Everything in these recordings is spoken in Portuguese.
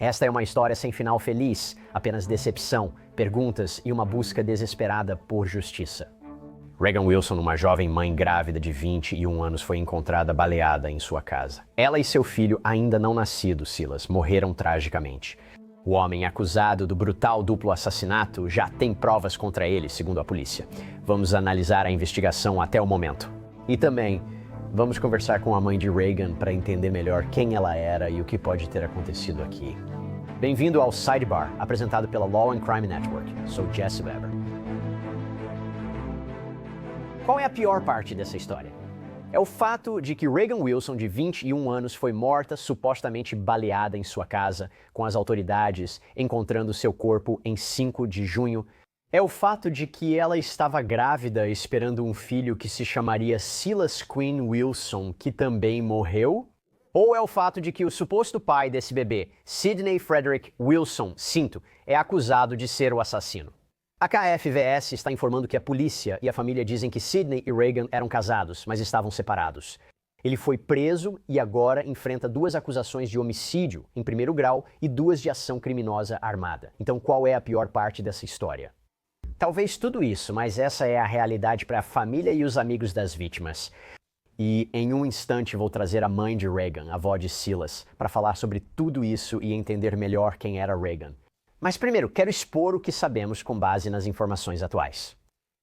Esta é uma história sem final feliz, apenas decepção, perguntas e uma busca desesperada por justiça. Reagan Wilson, uma jovem mãe grávida de 21 anos, foi encontrada baleada em sua casa. Ela e seu filho, ainda não nascido, Silas, morreram tragicamente. O homem acusado do brutal duplo assassinato já tem provas contra ele, segundo a polícia. Vamos analisar a investigação até o momento. E também vamos conversar com a mãe de Reagan para entender melhor quem ela era e o que pode ter acontecido aqui. Bem-vindo ao Sidebar, apresentado pela Law and Crime Network. Sou Jesse Weber. Qual é a pior parte dessa história? É o fato de que Reagan Wilson, de 21 anos, foi morta, supostamente baleada em sua casa, com as autoridades encontrando seu corpo em 5 de junho. É o fato de que ela estava grávida, esperando um filho que se chamaria Silas Quinn Wilson, que também morreu? Ou é o fato de que o suposto pai desse bebê, Sidney Frederick Wilson Cinto, é acusado de ser o assassino? A KFVS está informando que a polícia e a família dizem que Sidney e Reagan eram casados, mas estavam separados. Ele foi preso e agora enfrenta 2 acusações de homicídio em primeiro grau e 2 de ação criminosa armada. Então qual é a pior parte dessa história? Talvez tudo isso, mas essa é a realidade para a família e os amigos das vítimas. E em um instante vou trazer a mãe de Reagan, a avó de Silas, para falar sobre tudo isso e entender melhor quem era Reagan. Mas primeiro, quero expor o que sabemos com base nas informações atuais.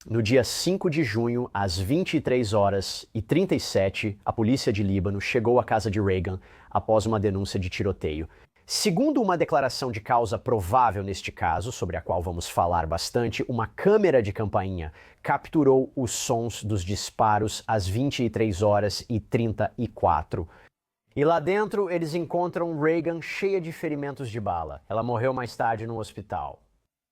No dia 5 de junho, às 23h37, a polícia de Líbano chegou à casa de Reagan após uma denúncia de tiroteio. Segundo uma declaração de causa provável neste caso, sobre a qual vamos falar bastante, uma câmera de campainha capturou os sons dos disparos às 23h34. E lá dentro eles encontram Reagan cheia de ferimentos de bala. Ela morreu mais tarde no hospital.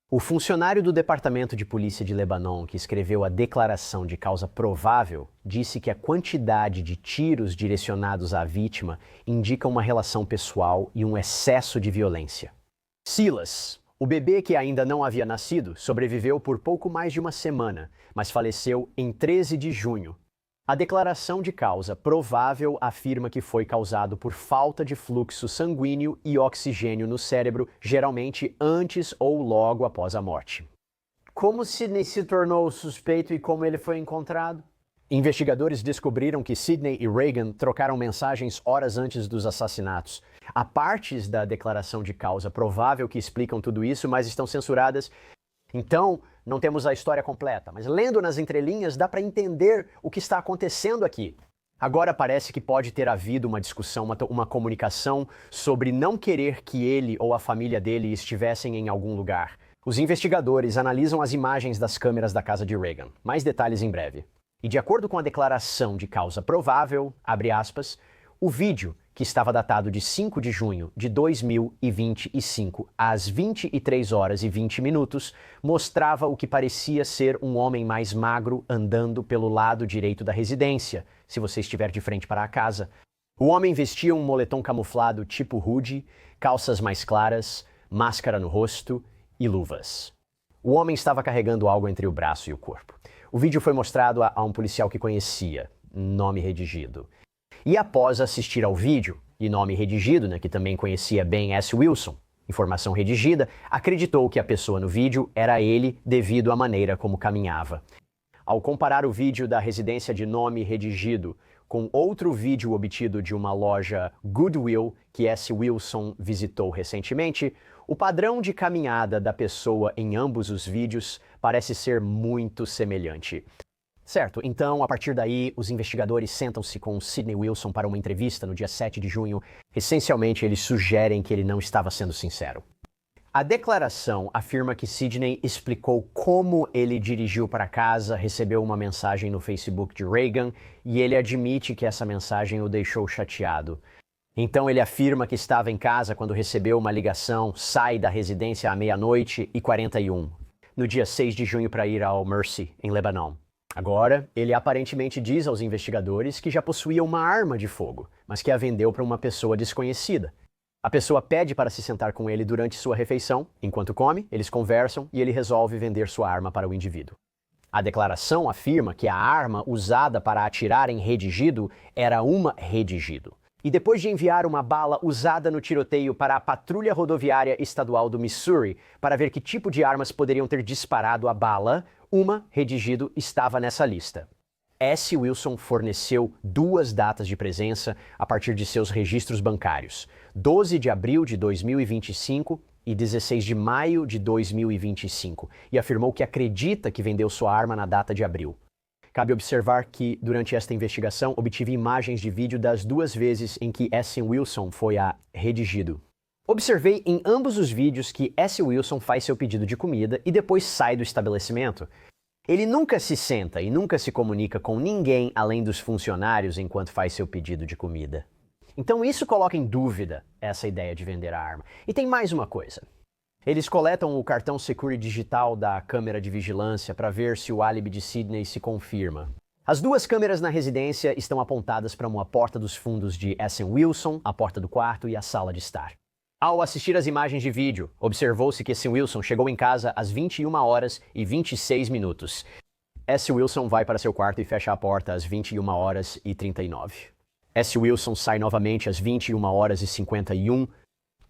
O funcionário do Departamento de Polícia de Lebanon, que escreveu a declaração de causa provável, disse que a quantidade de tiros direcionados à vítima indica uma relação pessoal e um excesso de violência. Silas, o bebê que ainda não havia nascido, sobreviveu por pouco mais de uma semana, mas faleceu em 13 de junho. A declaração de causa provável afirma que foi causado por falta de fluxo sanguíneo e oxigênio no cérebro, geralmente antes ou logo após a morte. Como Sidney se tornou suspeito e como ele foi encontrado? Investigadores descobriram que Sidney e Reagan trocaram mensagens horas antes dos assassinatos. Há partes da declaração de causa provável que explicam tudo isso, mas estão censuradas. Então, não temos a história completa, mas lendo nas entrelinhas dá para entender o que está acontecendo aqui. Agora parece que pode ter havido uma discussão, uma comunicação sobre não querer que ele ou a família dele estivessem em algum lugar. Os investigadores analisam as imagens das câmeras da casa de Reagan. Mais detalhes em breve. E de acordo com a declaração de causa provável, abre aspas, o vídeo, que estava datado de 5 de junho de 2025, às 23h20, mostrava o que parecia ser um homem mais magro andando pelo lado direito da residência, se você estiver de frente para a casa. O homem vestia um moletom camuflado tipo hoodie, calças mais claras, máscara no rosto e luvas. O homem estava carregando algo entre o braço e o corpo. O vídeo foi mostrado a um policial que conhecia, nome redigido. E após assistir ao vídeo, e nome redigido, que também conhecia bem S. Wilson, informação redigida, acreditou que a pessoa no vídeo era ele devido à maneira como caminhava. Ao comparar o vídeo da residência de nome redigido com outro vídeo obtido de uma loja Goodwill que S. Wilson visitou recentemente, o padrão de caminhada da pessoa em ambos os vídeos parece ser muito semelhante. Certo, então, a partir daí, os investigadores sentam-se com Sidney Wilson para uma entrevista no dia 7 de junho. Essencialmente, eles sugerem que ele não estava sendo sincero. A declaração afirma que Sidney explicou como ele dirigiu para casa, recebeu uma mensagem no Facebook de Reagan e ele admite que essa mensagem o deixou chateado. Então, ele afirma que estava em casa quando recebeu uma ligação, sai da residência à 00:41, no dia 6 de junho para ir ao Mercy, em Lebanon. Agora, ele aparentemente diz aos investigadores que já possuía uma arma de fogo, mas que a vendeu para uma pessoa desconhecida. A pessoa pede para se sentar com ele durante sua refeição. Enquanto come, eles conversam e ele resolve vender sua arma para o indivíduo. A declaração afirma que a arma usada para atirar em redigido era uma redigido. E depois de enviar uma bala usada no tiroteio para a Patrulha Rodoviária Estadual do Missouri para ver que tipo de armas poderiam ter disparado a bala, uma, redigido, estava nessa lista. S. Wilson forneceu 2 datas de presença a partir de seus registros bancários: 12 de abril de 2025 e 16 de maio de 2025, e afirmou que acredita que vendeu sua arma na data de abril. Cabe observar que, durante esta investigação, obtive imagens de vídeo das 2 vezes em que S. Wilson foi redigido. Observei em ambos os vídeos que S. Wilson faz seu pedido de comida e depois sai do estabelecimento. Ele nunca se senta e nunca se comunica com ninguém além dos funcionários enquanto faz seu pedido de comida. Então isso coloca em dúvida essa ideia de vender a arma. E tem mais uma coisa. Eles coletam o cartão Security digital da câmera de vigilância para ver se o álibi de Sidney se confirma. As 2 câmeras na residência estão apontadas para uma porta dos fundos de S. Wilson, a porta do quarto e a sala de estar. Ao assistir as imagens de vídeo, observou-se que S. Wilson chegou em casa às 21h26. S. Wilson vai para seu quarto e fecha a porta às 21h39. S. Wilson sai novamente às 21h51.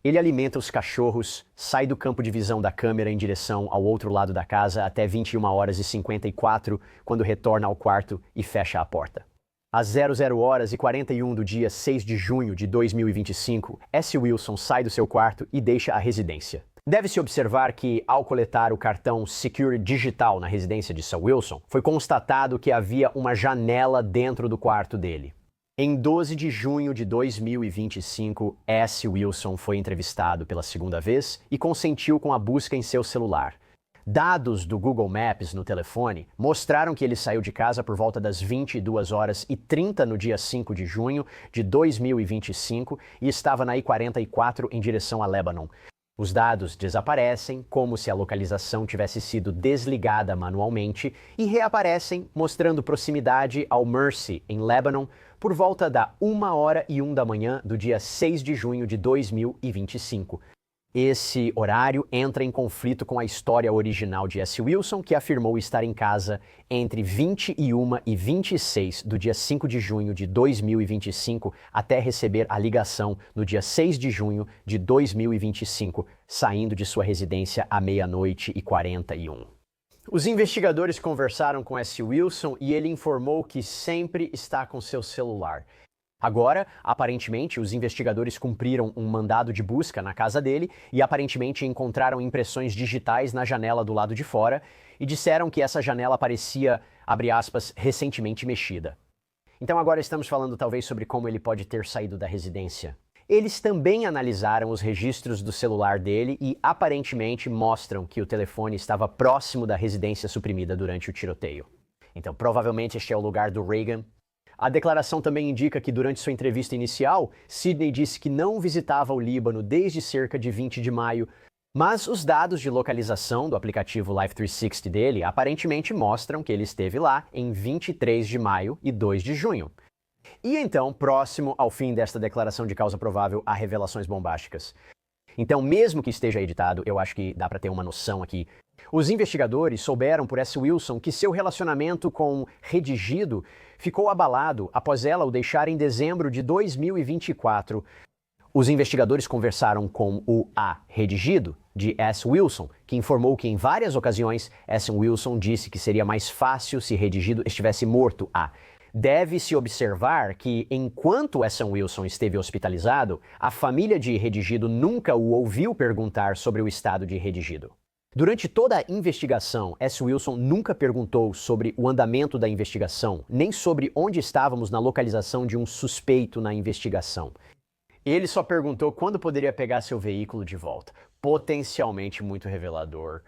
Ele alimenta os cachorros, sai do campo de visão da câmera em direção ao outro lado da casa até 21h54, quando retorna ao quarto e fecha a porta. Às 00h41 do dia 6 de junho de 2025, S. Wilson sai do seu quarto e deixa a residência. Deve-se observar que, ao coletar o cartão Security digital na residência de S. Wilson, foi constatado que havia uma janela dentro do quarto dele. Em 12 de junho de 2025, S. Wilson foi entrevistado pela segunda vez e consentiu com a busca em seu celular. Dados do Google Maps no telefone mostraram que ele saiu de casa por volta das 22h30 no dia 5 de junho de 2025 e estava na I-44 em direção a Lebanon. Os dados desaparecem como se a localização tivesse sido desligada manualmente e reaparecem mostrando proximidade ao Mercy, em Lebanon, por volta da 1h01 da manhã do dia 6 de junho de 2025. Esse horário entra em conflito com a história original de S. Wilson, que afirmou estar em casa entre 21h26 do dia 5 de junho de 2025 até receber a ligação no dia 6 de junho de 2025, saindo de sua residência à 00h41. Os investigadores conversaram com S. Wilson e ele informou que sempre está com seu celular. Agora, aparentemente, os investigadores cumpriram um mandado de busca na casa dele e aparentemente encontraram impressões digitais na janela do lado de fora e disseram que essa janela parecia, abre aspas, recentemente mexida. Então agora estamos falando talvez sobre como ele pode ter saído da residência. Eles também analisaram os registros do celular dele e aparentemente mostram que o telefone estava próximo da residência suprimida durante o tiroteio. Então provavelmente este é o lugar do Reagan. A declaração também indica que durante sua entrevista inicial, Sidney disse que não visitava o Líbano desde cerca de 20 de maio, mas os dados de localização do aplicativo Life360 dele aparentemente mostram que ele esteve lá em 23 de maio e 2 de junho. E então, próximo ao fim desta declaração de causa provável, há revelações bombásticas. Então, mesmo que esteja editado, eu acho que dá para ter uma noção aqui. Os investigadores souberam por S. Wilson que seu relacionamento com Redigido ficou abalado após ela o deixar em dezembro de 2024. Os investigadores conversaram com o Redigido, de S. Wilson, que informou que em várias ocasiões S. Wilson disse que seria mais fácil se Redigido estivesse morto. Deve-se observar que, enquanto S. Wilson esteve hospitalizado, a família de Redigido nunca o ouviu perguntar sobre o estado de Redigido. Durante toda a investigação, S. Wilson nunca perguntou sobre o andamento da investigação, nem sobre onde estávamos na localização de um suspeito na investigação. Ele só perguntou quando poderia pegar seu veículo de volta. Potencialmente muito revelador.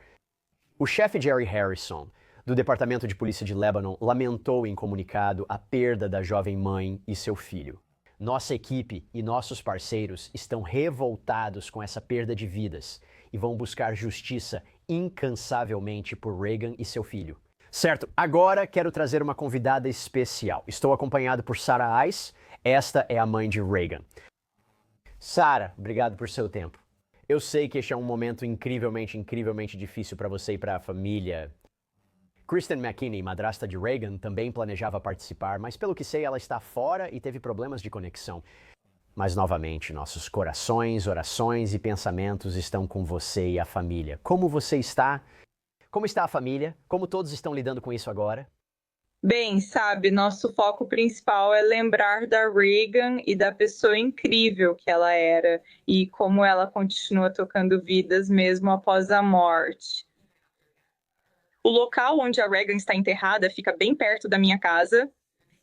O chefe Jerry Harrison, do Departamento de Polícia de Lebanon, lamentou em comunicado a perda da jovem mãe e seu filho. Nossa equipe e nossos parceiros estão revoltados com essa perda de vidas e vão buscar justiça incansavelmente por Reagan e seu filho. Certo, agora quero trazer uma convidada especial. Estou acompanhado por Sarah Ice. Esta é a mãe de Reagan. Sarah, obrigado por seu tempo. Eu sei que este é um momento incrivelmente difícil para você e para a família. Kristen McKinney, madrasta de Reagan, também planejava participar, mas pelo que sei ela está fora e teve problemas de conexão. Mas novamente, nossos corações, orações e pensamentos estão com você e a família. Como você está? Como está a família? Como todos estão lidando com isso agora? Bem, sabe, nosso foco principal é lembrar da Reagan e da pessoa incrível que ela era e como ela continua tocando vidas mesmo após a morte. O local onde a Reagan está enterrada fica bem perto da minha casa,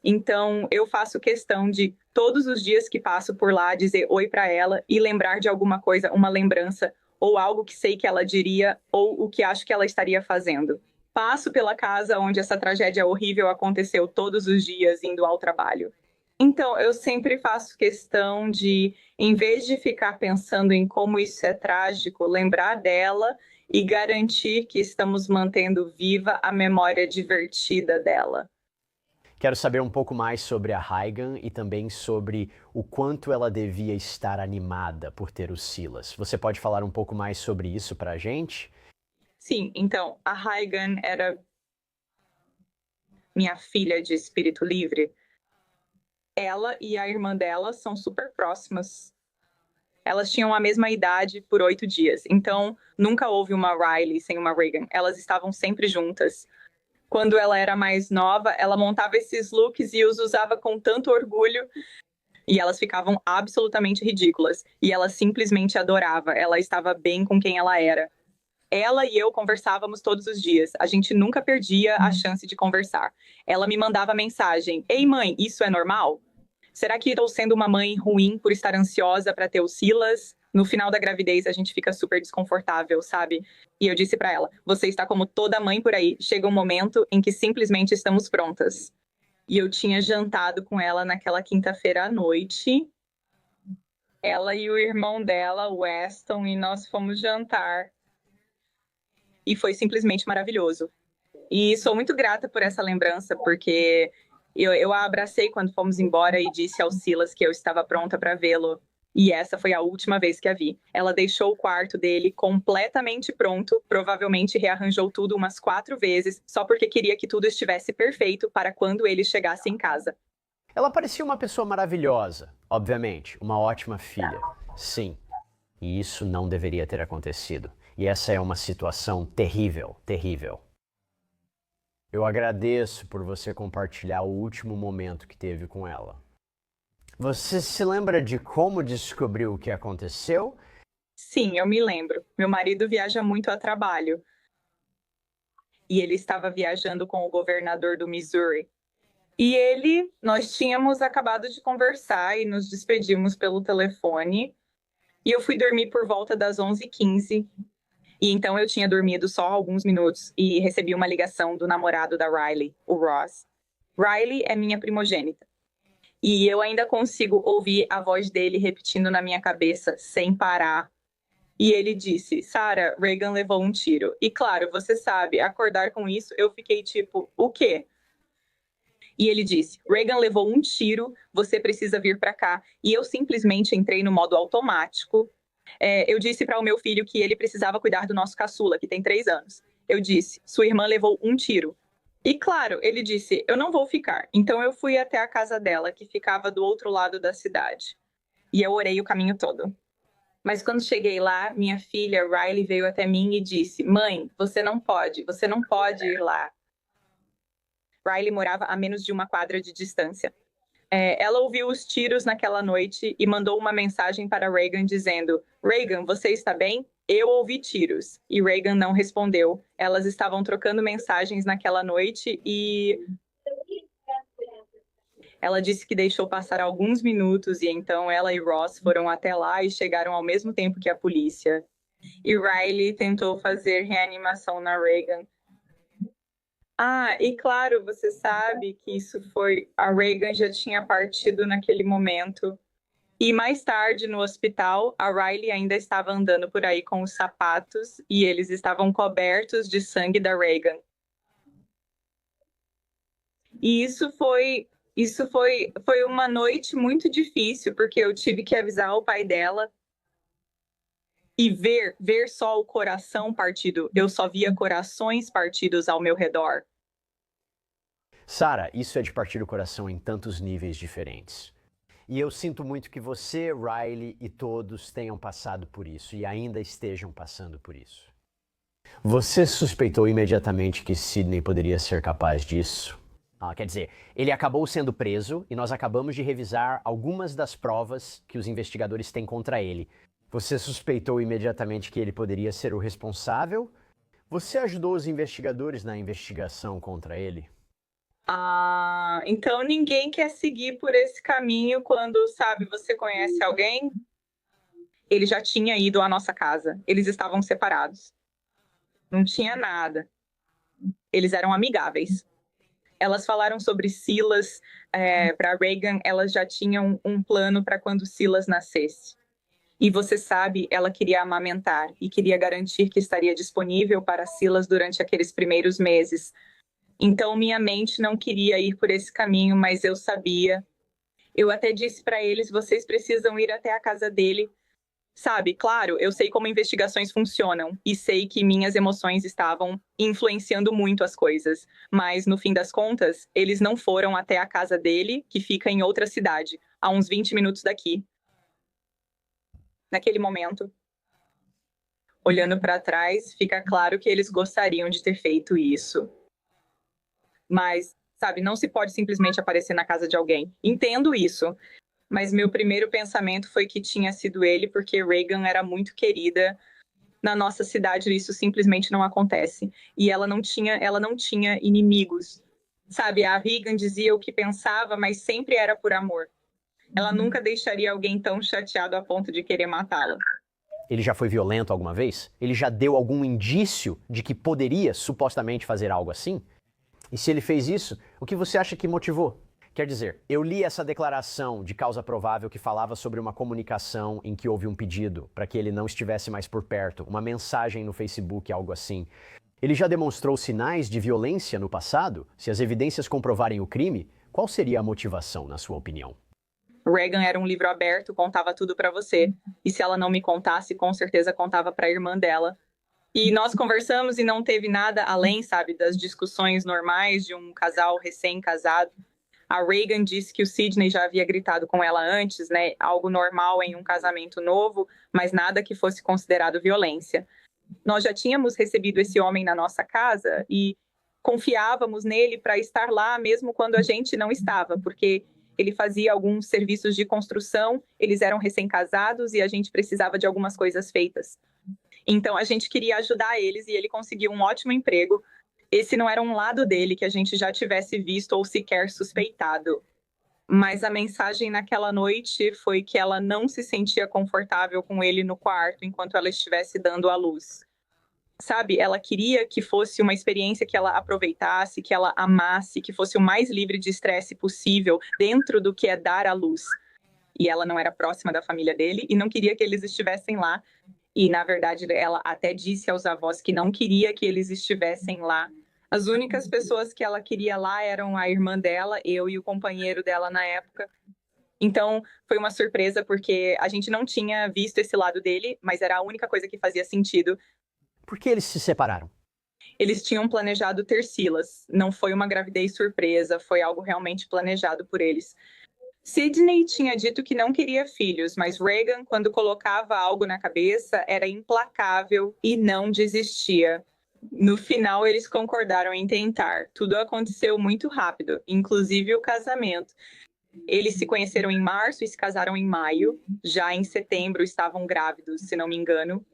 então eu faço questão de todos os dias que passo por lá dizer oi para ela e lembrar de alguma coisa, uma lembrança ou algo que sei que ela diria ou o que acho que ela estaria fazendo. Passo pela casa onde essa tragédia horrível aconteceu todos os dias indo ao trabalho. Então, eu sempre faço questão de, em vez de ficar pensando em como isso é trágico, lembrar dela e garantir que estamos mantendo viva a memória divertida dela. Quero saber um pouco mais sobre a Reagan e também sobre o quanto ela devia estar animada por ter o Silas. Você pode falar um pouco mais sobre isso pra gente? Sim, então, a Reagan era minha filha de espírito livre. Ela e a irmã dela são super próximas. Elas tinham a mesma idade por 8 dias, então nunca houve uma Riley sem uma Reagan. Elas estavam sempre juntas. Quando ela era mais nova, ela montava esses looks e os usava com tanto orgulho e elas ficavam absolutamente ridículas. E ela simplesmente adorava, ela estava bem com quem ela era. Ela e eu conversávamos todos os dias. A gente nunca perdia a chance de conversar. Ela me mandava mensagem: Ei, mãe, isso é normal? Será que estou sendo uma mãe ruim por estar ansiosa para ter o Silas? No final da gravidez, a gente fica super desconfortável, sabe? E eu disse para ela: Você está como toda mãe por aí. Chega um momento em que simplesmente estamos prontas. E eu tinha jantado com ela naquela quinta-feira à noite. Ela e o irmão dela, o Weston, e nós fomos jantar. E foi simplesmente maravilhoso. E sou muito grata por essa lembrança, porque eu a abracei quando fomos embora e disse ao Silas que eu estava pronta para vê-lo. E essa foi a última vez que a vi. Ela deixou o quarto dele completamente pronto, provavelmente rearranjou tudo umas 4 vezes, só porque queria que tudo estivesse perfeito para quando ele chegasse em casa. Ela parecia uma pessoa maravilhosa, obviamente, uma ótima filha. Sim, e isso não deveria ter acontecido. E essa é uma situação terrível, terrível. Eu agradeço por você compartilhar o último momento que teve com ela. Você se lembra de como descobriu o que aconteceu? Sim, eu me lembro. Meu marido viaja muito a trabalho. E ele estava viajando com o governador do Missouri. E nós tínhamos acabado de conversar e nos despedimos pelo telefone. E eu fui dormir por volta das 11h15. E então eu tinha dormido só alguns minutos e recebi uma ligação do namorado da Riley, o Ross. Riley é minha primogênita. E eu ainda consigo ouvir a voz dele repetindo na minha cabeça, sem parar. E ele disse: Sarah, Reagan levou um tiro. E claro, você sabe, acordar com isso, eu fiquei tipo: o quê? E ele disse: Reagan levou um tiro, você precisa vir para cá. E eu simplesmente entrei no modo automático. Eu disse para o meu filho que ele precisava cuidar do nosso caçula, que tem 3 anos. Eu disse: sua irmã levou um tiro. E claro, ele disse: eu não vou ficar. Então eu fui até a casa dela, que ficava do outro lado da cidade. E eu orei o caminho todo. Mas quando cheguei lá, minha filha, Riley, veio até mim e disse: Mãe, você não pode ir lá. Riley morava a menos de uma quadra de distância. Ela ouviu os tiros naquela noite e mandou uma mensagem para Reagan dizendo: Reagan, você está bem? Eu ouvi tiros. E Reagan não respondeu. Elas estavam trocando mensagens naquela noite e ela disse que deixou passar alguns minutos e então ela e Ross foram até lá e chegaram ao mesmo tempo que a polícia. E Riley tentou fazer reanimação na Reagan. Ah, e claro, você sabe que isso foi. A Reagan já tinha partido naquele momento. E mais tarde, no hospital, a Riley ainda estava andando por aí com os sapatos e eles estavam cobertos de sangue da Reagan. E foi uma noite muito difícil, porque eu tive que avisar o pai dela e ver só o coração partido. Eu só via corações partidos ao meu redor. Sarah, isso é de partir o coração em tantos níveis diferentes. E eu sinto muito que você, Riley e todos tenham passado por isso e ainda estejam passando por isso. Você suspeitou imediatamente que Sidney poderia ser capaz disso? Quer dizer, ele acabou sendo preso e nós acabamos de revisar algumas das provas que os investigadores têm contra ele. Você suspeitou imediatamente que ele poderia ser o responsável? Você ajudou os investigadores na investigação contra ele? Então ninguém quer seguir por esse caminho quando, sabe, você conhece alguém? Ele já tinha ido à nossa casa, eles estavam separados. Não tinha nada. Eles eram amigáveis. Elas falaram sobre Silas para Reagan, elas já tinham um plano para quando Silas nascesse. E você sabe, ela queria amamentar e queria garantir que estaria disponível para Silas durante aqueles primeiros meses. Então, minha mente não queria ir por esse caminho, mas eu sabia. Eu até disse para eles, vocês precisam ir até a casa dele. Sabe, claro, eu sei como investigações funcionam e sei que minhas emoções estavam influenciando muito as coisas, mas no fim das contas, eles não foram até a casa dele, que fica em outra cidade, a uns 20 minutos daqui. Naquele momento, olhando para trás, fica claro que eles gostariam de ter feito isso. Mas, sabe, não se pode simplesmente aparecer na casa de alguém. Entendo isso. Mas meu primeiro pensamento foi que tinha sido ele, porque Reagan era muito querida. Na nossa cidade, isso simplesmente não acontece. E ela não tinha inimigos. Sabe, a Reagan dizia o que pensava, mas sempre era por amor. Ela nunca deixaria alguém tão chateado a ponto de querer matá-la. Ele já foi violento alguma vez? Ele já deu algum indício de que poderia supostamente fazer algo assim? E se ele fez isso, o que você acha que motivou? Quer dizer, eu li essa declaração de causa provável que falava sobre uma comunicação em que houve um pedido para que ele não estivesse mais por perto, uma mensagem no Facebook, algo assim. Ele já demonstrou sinais de violência no passado? Se as evidências comprovarem o crime, qual seria a motivação, na sua opinião? Reagan era um livro aberto, contava tudo para você. E se ela não me contasse, com certeza contava para a irmã dela. E nós conversamos e não teve nada além, sabe, das discussões normais de um casal recém-casado. A Reagan disse que o Sidney já havia gritado com ela antes, né? Algo normal em um casamento novo, mas nada que fosse considerado violência. Nós já tínhamos recebido esse homem na nossa casa e confiávamos nele para estar lá mesmo quando a gente não estava, porque ele fazia alguns serviços de construção, eles eram recém-casados e a gente precisava de algumas coisas feitas. Então a gente queria ajudar eles e ele conseguiu um ótimo emprego. Esse não era um lado dele que a gente já tivesse visto ou sequer suspeitado. Mas a mensagem naquela noite foi que ela não se sentia confortável com ele no quarto enquanto ela estivesse dando à luz. Sabe, ela queria que fosse uma experiência que ela aproveitasse, que ela amasse, que fosse o mais livre de estresse possível dentro do que é dar à luz. E ela não era próxima da família dele e não queria que eles estivessem lá. E, na verdade, ela até disse aos avós que não queria que eles estivessem lá. As únicas pessoas que ela queria lá eram a irmã dela, eu e o companheiro dela na época. Então, foi uma surpresa, porque a gente não tinha visto esse lado dele, mas era a única coisa que fazia sentido. Por que eles se separaram? Eles tinham planejado ter Silas. Não foi uma gravidez surpresa, foi algo realmente planejado por eles. Sidney tinha dito que não queria filhos, mas Reagan, quando colocava algo na cabeça, era implacável e não desistia. No final, eles concordaram em tentar. Tudo aconteceu muito rápido, inclusive o casamento. Eles se conheceram em março e se casaram em maio. Já em setembro estavam grávidos, se não me engano.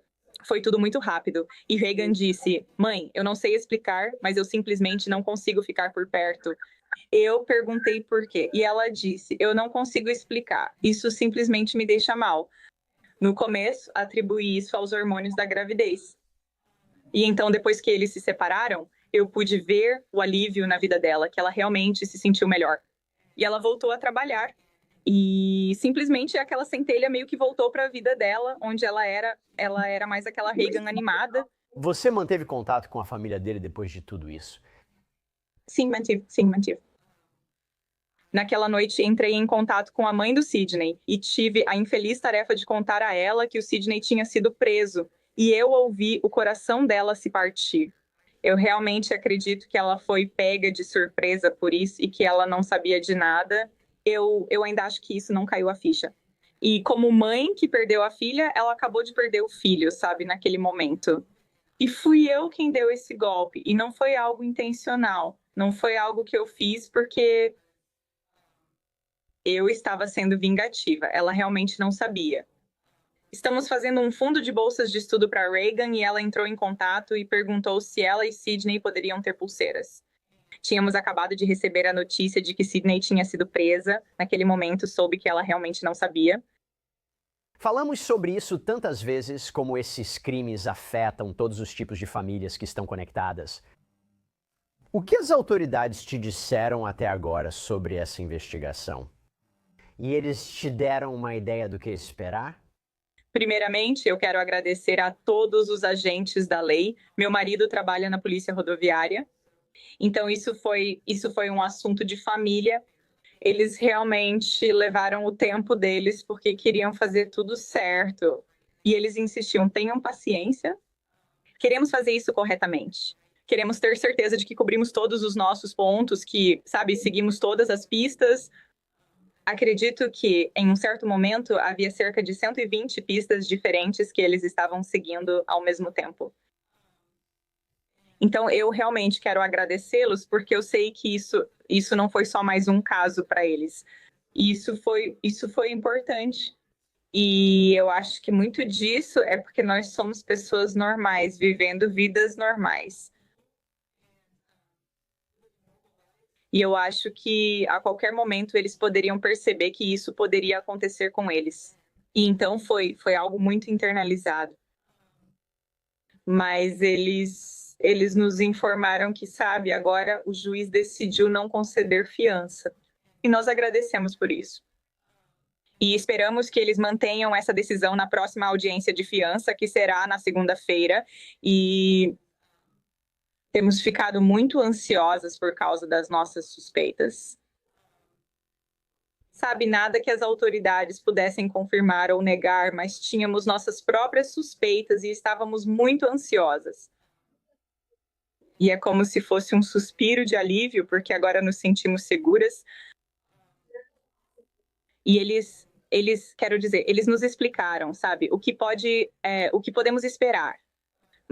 Foi tudo muito rápido. E Reagan disse: "Mãe, eu não sei explicar, mas eu simplesmente não consigo ficar por perto." Eu perguntei por quê. E ela disse: "Eu não consigo explicar. Isso simplesmente me deixa mal." No começo, atribuí isso aos hormônios da gravidez. E então, depois que eles se separaram, eu pude ver o alívio na vida dela, que ela realmente se sentiu melhor. E ela voltou a trabalhar. E simplesmente aquela centelha meio que voltou para a vida dela, onde ela era mais aquela Reagan animada. Você manteve contato com a família dele depois de tudo isso? Sim, mantive, sim, mantive. Naquela noite, entrei em contato com a mãe do Sidney e tive a infeliz tarefa de contar a ela que o Sidney tinha sido preso. E eu ouvi o coração dela se partir. Eu realmente acredito que ela foi pega de surpresa por isso e que ela não sabia de nada. eu ainda acho que isso não caiu a ficha. E como mãe que perdeu a filha, ela acabou de perder o filho, sabe, naquele momento. E fui eu quem deu esse golpe. E não foi algo intencional. Não foi algo que eu fiz porque eu estava sendo vingativa. Ela realmente não sabia. Estamos fazendo um fundo de bolsas de estudo para Reagan e ela entrou em contato e perguntou se ela e Sydney poderiam ter pulseiras. Tínhamos acabado de receber a notícia de que Sydney tinha sido presa. Naquele momento, soube que ela realmente não sabia. Falamos sobre isso tantas vezes, como esses crimes afetam todos os tipos de famílias que estão conectadas. O que as autoridades te disseram até agora sobre essa investigação? E eles te deram uma ideia do que esperar? Primeiramente, eu quero agradecer a todos os agentes da lei. Meu marido trabalha na Polícia Rodoviária, então isso foi um assunto de família. Eles realmente levaram o tempo deles porque queriam fazer tudo certo. E eles insistiam: tenham paciência, queremos fazer isso corretamente. Queremos ter certeza de que cobrimos todos os nossos pontos, que, sabe, seguimos todas as pistas. Acredito que, em um certo momento, havia cerca de 120 pistas diferentes que eles estavam seguindo ao mesmo tempo. Então, eu realmente quero agradecê-los, porque eu sei que isso não foi só mais um caso para eles. Isso foi importante. E eu acho que muito disso é porque nós somos pessoas normais, vivendo vidas normais. E eu acho que a qualquer momento eles poderiam perceber que isso poderia acontecer com eles. E então foi algo muito internalizado. Mas eles nos informaram que, sabe, agora o juiz decidiu não conceder fiança. E nós agradecemos por isso. E esperamos que eles mantenham essa decisão na próxima audiência de fiança, que será na segunda-feira. E temos ficado muito ansiosas por causa das nossas suspeitas. Sabe, nada que as autoridades pudessem confirmar ou negar, mas tínhamos nossas próprias suspeitas e estávamos muito ansiosas. E é como se fosse um suspiro de alívio, porque agora nos sentimos seguras. E quero dizer, eles nos explicaram, sabe, o que podemos esperar.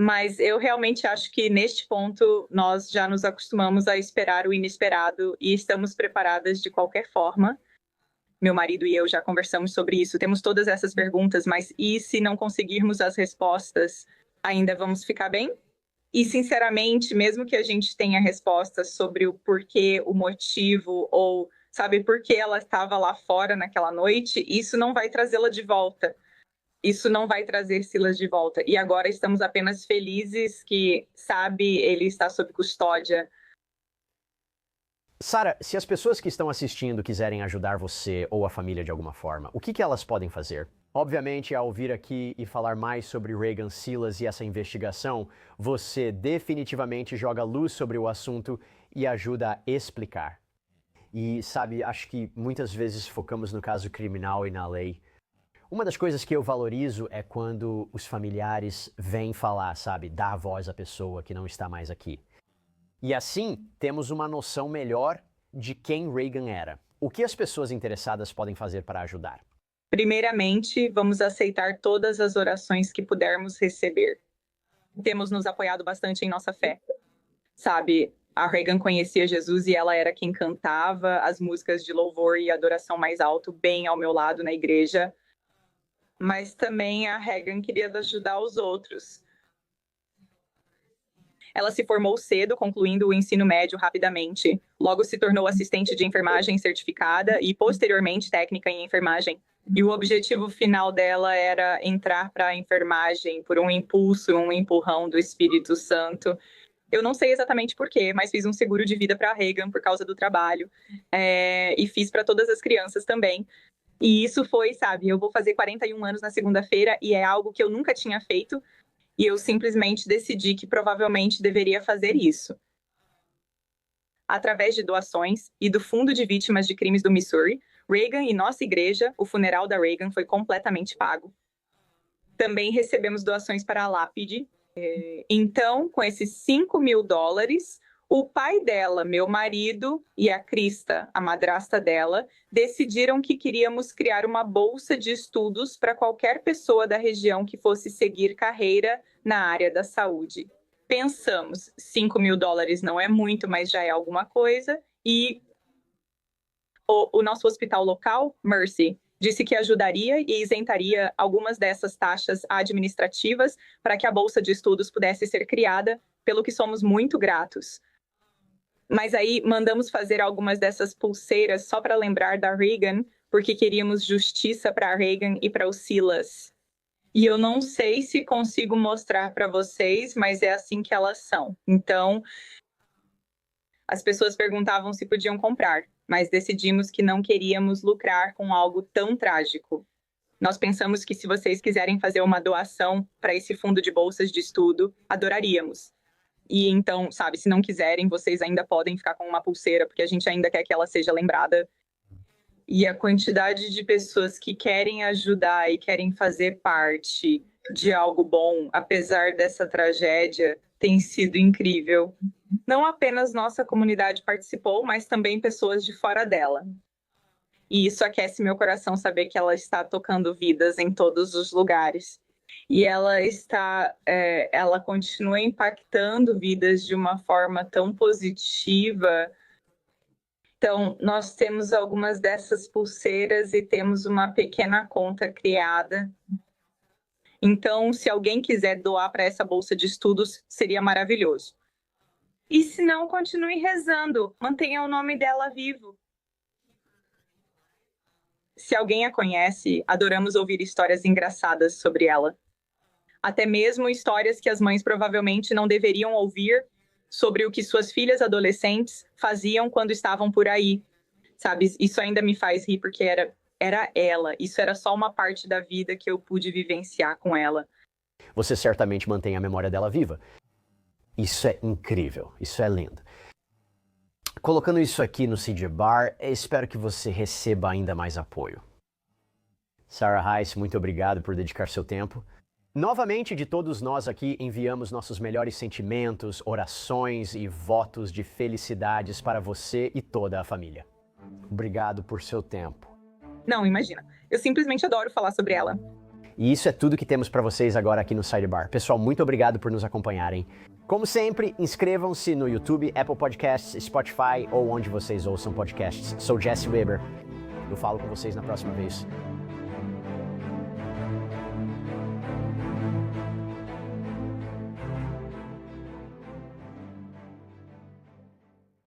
Mas eu realmente acho que neste ponto nós já nos acostumamos a esperar o inesperado e estamos preparadas de qualquer forma. Meu marido e eu já conversamos sobre isso, temos todas essas perguntas, mas e se não conseguirmos as respostas, ainda vamos ficar bem? E, sinceramente, mesmo que a gente tenha respostas sobre o porquê, o motivo, ou, sabe, por que ela estava lá fora naquela noite, isso não vai trazê-la de volta. Isso não vai trazer Silas de volta. E agora estamos apenas felizes que, sabe, ele está sob custódia. Sarah, se as pessoas que estão assistindo quiserem ajudar você ou a família de alguma forma, o que elas podem fazer? Obviamente, ao vir aqui e falar mais sobre Reagan Silas e essa investigação, você definitivamente joga luz sobre o assunto e ajuda a explicar. E, sabe, acho que muitas vezes focamos no caso criminal e na lei. Uma das coisas que eu valorizo é quando os familiares vêm falar, sabe, dar voz à pessoa que não está mais aqui. E assim, temos uma noção melhor de quem Reagan era. O que as pessoas interessadas podem fazer para ajudar? Primeiramente, vamos aceitar todas as orações que pudermos receber. Temos nos apoiado bastante em nossa fé. Sabe, a Reagan conhecia Jesus e ela era quem cantava as músicas de louvor e adoração mais alto, bem ao meu lado na igreja. Mas também a Reagan queria ajudar os outros. Ela se formou cedo, concluindo o ensino médio rapidamente. Logo se tornou assistente de enfermagem certificada e, posteriormente, técnica em enfermagem. E o objetivo final dela era entrar para a enfermagem por um impulso, um empurrão do Espírito Santo. Eu não sei exatamente por quê, mas fiz um seguro de vida para a Reagan por causa do trabalho. E fiz para todas as crianças também. E isso foi, sabe, eu vou fazer 41 anos na segunda-feira e é algo que eu nunca tinha feito. E eu simplesmente decidi que provavelmente deveria fazer isso. Através de doações e do Fundo de Vítimas de Crimes do Missouri, Reagan e nossa igreja, o funeral da Reagan foi completamente pago. Também recebemos doações para a lápide. Então, com esses $5.000, O pai dela, meu marido, e a Krista, a madrasta dela, decidiram que queríamos criar uma bolsa de estudos para qualquer pessoa da região que fosse seguir carreira na área da saúde. Pensamos, $5.000 não é muito, mas já é alguma coisa, e o nosso hospital local, Mercy, disse que ajudaria e isentaria algumas dessas taxas administrativas para que a bolsa de estudos pudesse ser criada, pelo que somos muito gratos. Mas aí mandamos fazer algumas dessas pulseiras só para lembrar da Reagan, porque queríamos justiça para a Reagan e para o Silas. E eu não sei se consigo mostrar para vocês, mas é assim que elas são. Então, as pessoas perguntavam se podiam comprar, mas decidimos que não queríamos lucrar com algo tão trágico. Nós pensamos que se vocês quiserem fazer uma doação para esse fundo de bolsas de estudo, adoraríamos. E então, sabe, se não quiserem, vocês ainda podem ficar com uma pulseira, porque a gente ainda quer que ela seja lembrada. E a quantidade de pessoas que querem ajudar e querem fazer parte de algo bom, apesar dessa tragédia, tem sido incrível. Não apenas nossa comunidade participou, mas também pessoas de fora dela. E isso aquece meu coração saber que ela está tocando vidas em todos os lugares. E ela continua impactando vidas de uma forma tão positiva. Então, nós temos algumas dessas pulseiras e temos uma pequena conta criada. Então, se alguém quiser doar para essa bolsa de estudos, seria maravilhoso. E se não, continue rezando, mantenha o nome dela vivo. Se alguém a conhece, adoramos ouvir histórias engraçadas sobre ela. Até mesmo histórias que as mães provavelmente não deveriam ouvir sobre o que suas filhas adolescentes faziam quando estavam por aí. Sabe, isso ainda me faz rir porque era ela. Isso era só uma parte da vida que eu pude vivenciar com ela. Você certamente mantém a memória dela viva. Isso é incrível, isso é lindo. Colocando isso aqui no CJ Bar, espero que você receba ainda mais apoio. Sarah Heiss, muito obrigado por dedicar seu tempo. Novamente, de todos nós aqui, enviamos nossos melhores sentimentos, orações e votos de felicidades para você e toda a família. Obrigado por seu tempo. Não, imagina. Eu simplesmente adoro falar sobre ela. E isso é tudo que temos para vocês agora aqui no Sidebar. Pessoal, muito obrigado por nos acompanharem. Como sempre, inscrevam-se no YouTube, Apple Podcasts, Spotify ou onde vocês ouçam podcasts. Sou Jesse Weber. Eu falo com vocês na próxima vez.